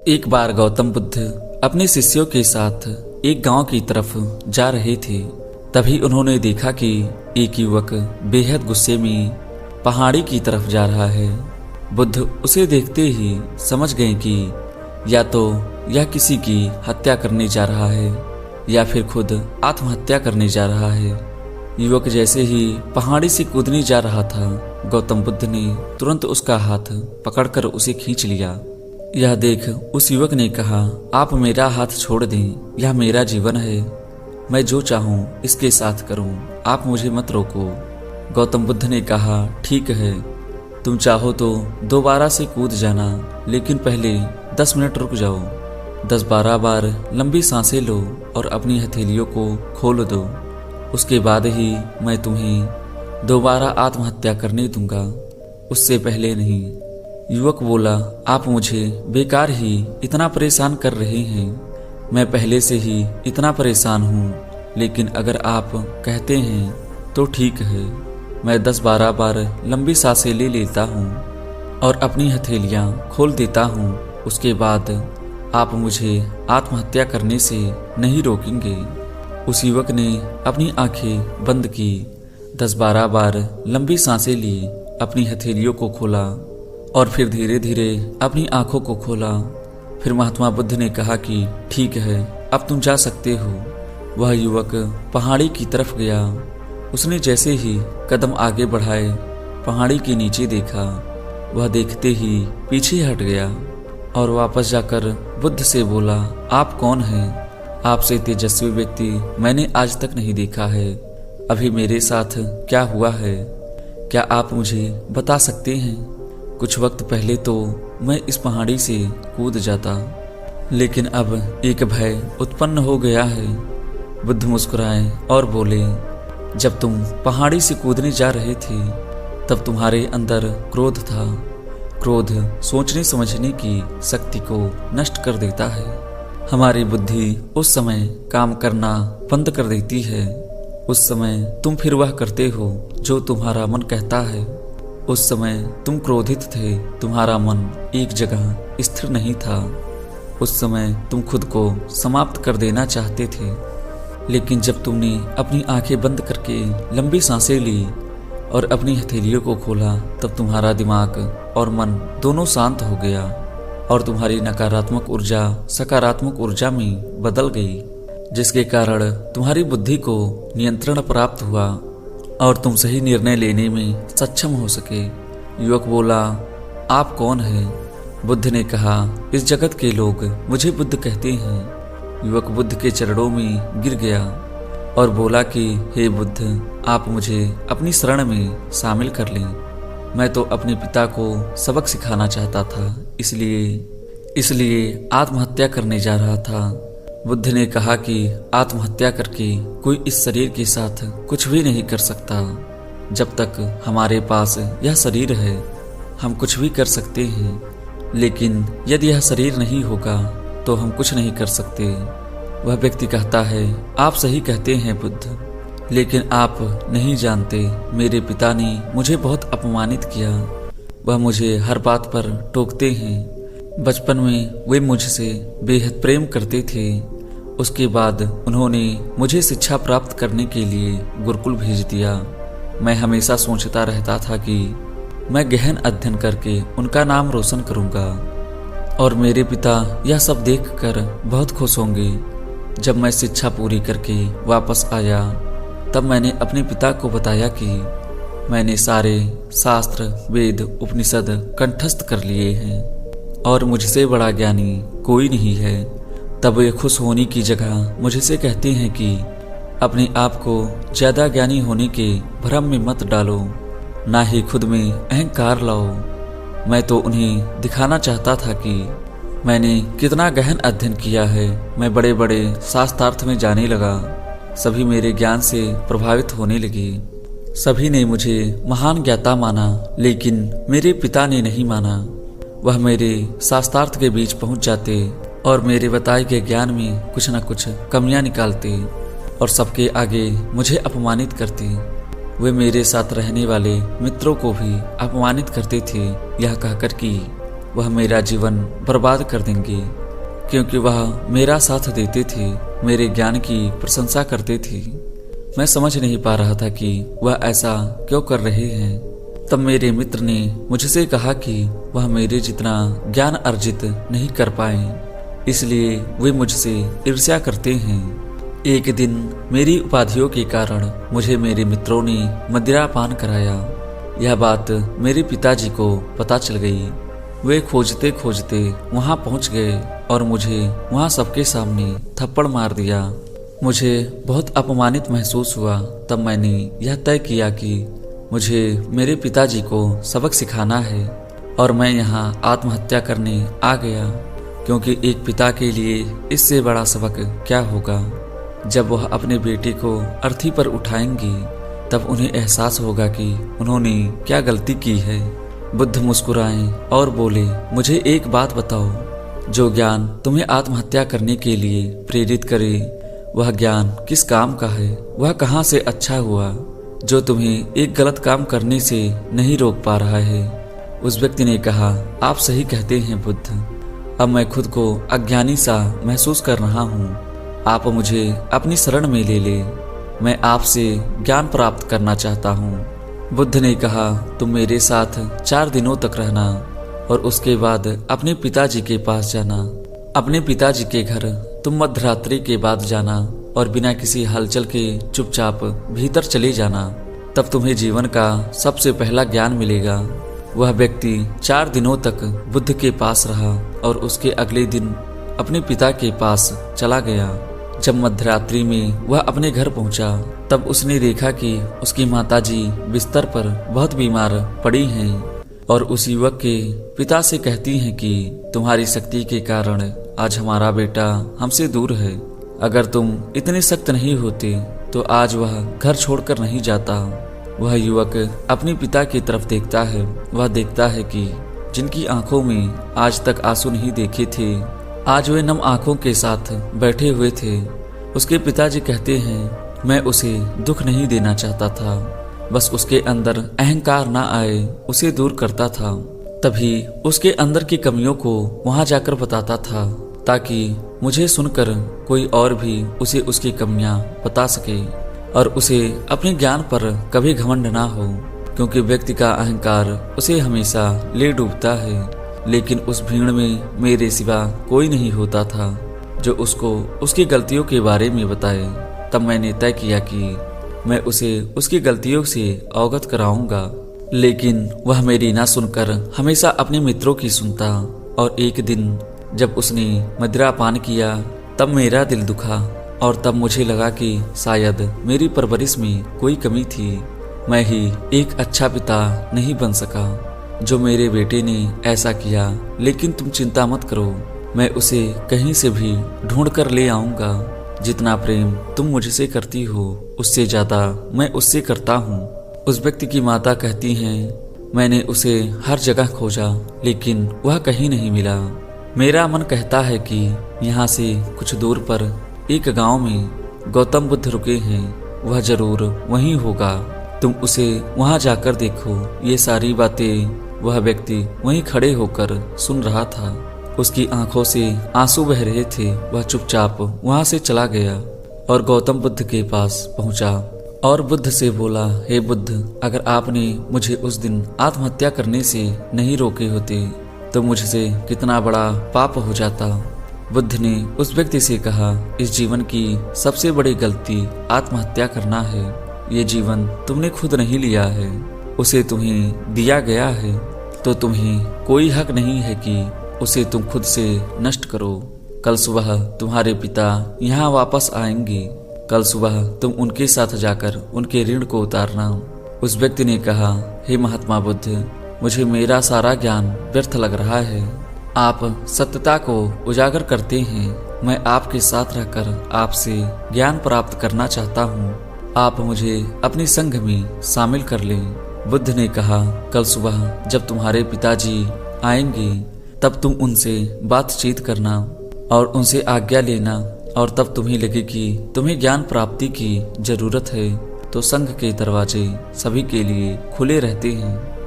एक बार गौतम बुद्ध अपने शिष्यों के साथ एक गांव की तरफ जा रहे थे। तभी उन्होंने देखा कि एक युवक बेहद गुस्से में पहाड़ी की तरफ जा रहा है। बुद्ध उसे देखते ही समझ गए कि या तो यह किसी की हत्या करने जा रहा है या फिर खुद आत्महत्या करने जा रहा है। युवक जैसे ही पहाड़ी से कूदने जा रहा था, गौतम बुद्ध ने तुरंत उसका हाथ पकड़कर उसे खींच लिया। यह देख उस युवक ने कहा, आप मेरा हाथ छोड़ दें, यह मेरा जीवन है, मैं जो चाहूं इसके साथ करूं, आप मुझे मत रोको। गौतम बुद्ध ने कहा, ठीक है, तुम चाहो तो दोबारा से कूद जाना, लेकिन पहले 10 मिनट रुक जाओ। 10-12 बार लंबी सांसें लो और अपनी हथेलियों को खोल दो, उसके बाद ही मैं तुम्हें दोबारा आत्महत्या करने दूंगा, उससे पहले नहीं। युवक बोला, आप मुझे बेकार ही इतना परेशान कर रहे हैं, मैं पहले से ही इतना परेशान हूँ, लेकिन अगर आप कहते हैं तो ठीक है, मैं 10-12 बार लंबी सांसें ले लेता हूँ और अपनी हथेलियाँ खोल देता हूँ, उसके बाद आप मुझे आत्महत्या करने से नहीं रोकेंगे। उस युवक ने अपनी आंखें बंद की, 10-12 बार लंबी सांसें ली, अपनी हथेलियों को खोला और फिर धीरे धीरे अपनी आंखों को खोला। फिर महात्मा बुद्ध ने कहा कि ठीक है, अब तुम जा सकते हो। वह युवक पहाड़ी की तरफ गया। उसने जैसे ही कदम आगे बढ़ाए, पहाड़ी के नीचे देखा। वह देखते ही पीछे हट गया और वापस जाकर बुद्ध से बोला, आप कौन हैं? आपसे तेजस्वी व्यक्ति मैंने आज तक नहीं देखा है। अभी मेरे साथ क्या हुआ है, क्या आप मुझे बता सकते हैं? कुछ वक्त पहले तो मैं इस पहाड़ी से कूद जाता, लेकिन अब एक भय उत्पन्न हो गया है। बुद्ध मुस्कुराए और बोले, जब तुम पहाड़ी से कूदने जा रहे थे तब तुम्हारे अंदर क्रोध था। क्रोध सोचने समझने की शक्ति को नष्ट कर देता है। हमारी बुद्धि उस समय काम करना बंद कर देती है। उस समय तुम फिर वह करते हो जो तुम्हारा मन कहता है। उस समय तुम क्रोधित थे, तुम्हारा मन एक जगह स्थिर नहीं था। उस समय तुम खुद को समाप्त कर देना चाहते थे, लेकिन जब तुमने अपनी आंखें बंद करके लंबी सांसें ली और अपनी हथेलियों को खोला, तब तुम्हारा दिमाग और मन दोनों शांत हो गया और तुम्हारी नकारात्मक ऊर्जा सकारात्मक ऊर्जा में बदल गई, जिसके कारण तुम्हारी बुद्धि को नियंत्रण प्राप्त हुआ और तुम सही निर्णय लेने में सक्षम हो सके। युवक बोला, आप कौन हैं? बुद्ध ने कहा, इस जगत के लोग मुझे बुद्ध कहते हैं। युवक बुद्ध के चरणों में गिर गया और बोला कि हे बुद्ध, आप मुझे अपनी शरण में शामिल कर लें। मैं तो अपने पिता को सबक सिखाना चाहता था, इसलिए आत्महत्या करने जा रहा था। बुद्ध ने कहा कि आत्महत्या करके कोई इस शरीर के साथ कुछ भी नहीं कर सकता। जब तक हमारे पास यह शरीर है, हम कुछ भी कर सकते हैं, लेकिन यदि यह शरीर नहीं होगा तो हम कुछ नहीं कर सकते। वह व्यक्ति कहता है, आप सही कहते हैं बुद्ध, लेकिन आप नहीं जानते, मेरे पिता ने मुझे बहुत अपमानित किया। वह मुझे हर बात पर टोकते हैं। बचपन में वे मुझसे बेहद प्रेम करते थे। उसके बाद उन्होंने मुझे शिक्षा प्राप्त करने के लिए गुरुकुल भेज दिया। मैं हमेशा सोचता रहता था कि मैं गहन अध्ययन करके उनका नाम रोशन करूंगा और मेरे पिता यह सब देखकर बहुत खुश होंगे। जब मैं शिक्षा पूरी करके वापस आया, तब मैंने अपने पिता को बताया कि मैंने सारे शास्त्र, वेद, उपनिषद कंठस्थ कर लिए हैं और मुझसे बड़ा ज्ञानी कोई नहीं है। तब वे खुश होने की जगह मुझसे कहते हैं कि अपने आप को ज्यादा ज्ञानी होने के भ्रम में मत डालो, ना ही खुद में अहंकार लाओ। मैं तो उन्हें दिखाना चाहता था कि मैंने कितना गहन अध्ययन किया है। मैं बड़े बड़े शास्त्रार्थ में जाने लगा। सभी मेरे ज्ञान से प्रभावित होने लगे। सभी ने मुझे महान ज्ञाता माना, लेकिन मेरे पिता ने नहीं माना। वह मेरे शास्त्रार्थ के बीच पहुंच जाते और मेरे बताए गए ज्ञान में कुछ न कुछ कमियां निकालते और सबके आगे मुझे अपमानित करते। वे मेरे साथ रहने वाले मित्रों को भी अपमानित करते थे, यह कहकर कि वह मेरा जीवन बर्बाद कर देंगे, क्योंकि वह मेरा साथ देते थे, मेरे ज्ञान की प्रशंसा करते थे। मैं समझ नहीं पा रहा था कि वह ऐसा क्यों कर रहे हैं। तब मेरे मित्र ने मुझसे कहा कि वह मेरे जितना ज्ञान अर्जित नहीं कर पाए, इसलिए वे मुझसे ईर्ष्या करते हैं। एक दिन मेरी उपाधियों के कारण मुझे मेरे मित्रों ने मदिरा पान कराया। यह बात मेरे पिताजी को पता चल गई। वे खोजते खोजते वहां पहुंच गए और मुझे वहां सबके सामने थप्पड़ मार दिया। मुझे बहुत अपमानित महसूस हुआ। तब मैंने यह तय किया कि मुझे मेरे पिताजी को सबक सिखाना है और मैं यहाँ आत्महत्या करने आ गया, क्योंकि एक पिता के लिए इससे बड़ा सबक क्या होगा। जब वह अपने बेटे को अर्थी पर उठाएंगी तब उन्हें एहसास होगा कि उन्होंने क्या गलती की है। बुद्ध मुस्कुराए और बोले, मुझे एक बात बताओ, जो ज्ञान तुम्हें आत्महत्या करने के लिए प्रेरित करे वह ज्ञान किस काम का है? वह कहाँ से अच्छा हुआ जो तुम्हें एक गलत काम करने से नहीं रोक पा रहा है? उस व्यक्ति ने कहा, आप सही कहते हैं बुद्ध, अब मैं खुद को अज्ञानी सा महसूस कर रहा हूँ। आप मुझे अपनी शरण में ले ले, मैं आपसे ज्ञान प्राप्त करना चाहता हूँ। बुद्ध ने कहा, तुम मेरे साथ 4 दिनों तक रहना और उसके बाद अपने पिताजी के पास जाना। अपने पिताजी के घर तुम मध्यरात्रि के बाद जाना और बिना किसी हलचल के चुपचाप भीतर चले जाना, तब तुम्हें जीवन का सबसे पहला ज्ञान मिलेगा। वह व्यक्ति 4 दिनों तक बुद्ध के पास रहा और उसके अगले दिन अपने पिता के पास चला गया। जब मध्यरात्रि में वह अपने घर पहुंचा तब उसने देखा कि उसकी माताजी बिस्तर पर बहुत बीमार पड़ी हैं और उस युवक के पिता से कहती हैं कि तुम्हारी शक्ति के कारण आज हमारा बेटा हमसे दूर है। अगर तुम इतने सख्त नहीं होते तो आज वह घर छोड़कर नहीं जाता। वह युवक अपने पिता की तरफ देखता है। वह देखता है कि जिनकी आंखों में आज तक आंसू नहीं देखे थे, आज वे नम आंखों के साथ बैठे हुए थे। उसके पिताजी कहते हैं, मैं उसे दुख नहीं देना चाहता था, बस उसके अंदर अहंकार ना आए उसे दूर करता था। तभी उसके अंदर की कमियों को वहां जाकर बताता था, ताकि मुझे सुनकर कोई और भी उसे उसकी कमियां बता सके और उसे अपने ज्ञान पर कभी घमंड ना हो, क्योंकि व्यक्ति का अहंकार उसे हमेशा ले डूबता है। लेकिन उस भीड़ में मेरे सिवा कोई नहीं होता था जो उसको उसकी गलतियों के बारे में बताए। तब मैंने तय किया कि मैं उसे उसकी गलतियों से अवगत कराऊंगा, लेकिन वह मेरी ना सुनकर हमेशा अपने मित्रों की सुनता। और एक दिन जब उसने मदिरा पान किया तब मेरा दिल दुखा और तब मुझे लगा कि शायद मेरी परवरिश में कोई कमी थी। मैं ही एक अच्छा पिता नहीं बन सका जो मेरे बेटे ने ऐसा किया। लेकिन तुम चिंता मत करो, मैं उसे कहीं से भी ढूंढ कर ले आऊंगा। जितना प्रेम तुम मुझसे करती हो उससे ज्यादा मैं उससे करता हूँ। उस व्यक्ति की माता कहती हैं, मैंने उसे हर जगह खोजा लेकिन वह कहीं नहीं मिला। मेरा मन कहता है कि यहाँ से कुछ दूर पर एक गांव में गौतम बुद्ध रुके हैं, वह जरूर वहीं होगा। तुम उसे वहां जाकर देखो। ये सारी बातें वह व्यक्ति वहीं खड़े होकर सुन रहा था। उसकी आंखों से आंसू बह रहे थे। वह चुपचाप वहां से चला गया और गौतम बुद्ध के पास पहुंचा और बुद्ध से बोला, हे बुद्ध, अगर आपने मुझे उस दिन आत्महत्या करने से नहीं रोके होते तो मुझसे कितना बड़ा पाप हो जाता। बुद्ध ने उस व्यक्ति से कहा, इस जीवन की सबसे बड़ी गलती आत्महत्या करना है। ये जीवन तुमने खुद नहीं लिया है, उसे तुम्हें दिया गया है, तो तुम्हें कोई हक नहीं है कि उसे तुम खुद से नष्ट करो। कल सुबह तुम्हारे पिता यहाँ वापस आएंगे। कल सुबह तुम उनके साथ जाकर उनके ऋण को उतारना। उस व्यक्ति ने कहा, हे महात्मा बुद्ध, मुझे मेरा सारा ज्ञान व्यर्थ लग रहा है। आप सत्यता को उजागर करते हैं। मैं आपके साथ रहकर आपसे ज्ञान प्राप्त करना चाहता हूँ। आप मुझे अपने संघ में शामिल कर लें। बुद्ध ने कहा, कल सुबह जब तुम्हारे पिताजी आएंगे तब तुम उनसे बातचीत करना और उनसे आज्ञा लेना, और तब तुम्हें लगे कि तुम्हें ज्ञान प्राप्ति की जरूरत है तो संघ के दरवाजे सभी के लिए खुले रहते हैं।